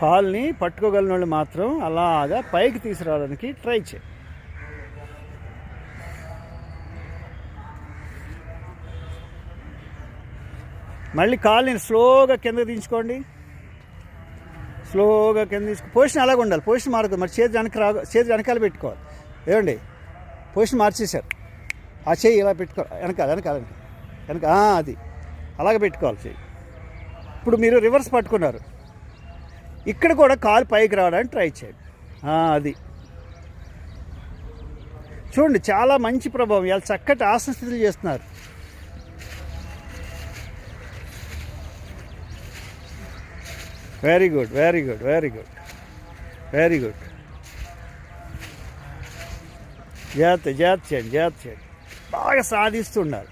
కాల్ని పట్టుకోగలిగిన వాళ్ళు మాత్రం అలాగా పైకి తీసుకురావడానికి ట్రై చేయి. మళ్ళీ కాల్ని స్లోగా కిందకి దించుకోండి. స్లోగా కింద తీసుకు పొజిషన్ అలాగ ఉండాలి. పొజిషన్ మారదు. మరి చేతి వెనకాల పెట్టుకోవాలి. ఏమండి, పొజిషన్ మార్చేశారు. ఆ చెయ్యి ఇలా పెట్టుకోవాలి. వెనకాల అది అలాగే పెట్టుకోవాలి చెయ్యి. ఇప్పుడు మీరు రివర్స్ పట్టుకున్నారు. ఇక్కడ కూడా కాలు పైకి రావడానికి ట్రై చేయండి. అది చూడండి, చాలా మంచి ప్రభావం. ఇలా చక్కటి ఆసన స్థితులు చేస్తున్నారు. Very good, very good, very good, very good. జాగ్రత్త చేయండి. బాగా సాధిస్తూ ఉండాలి.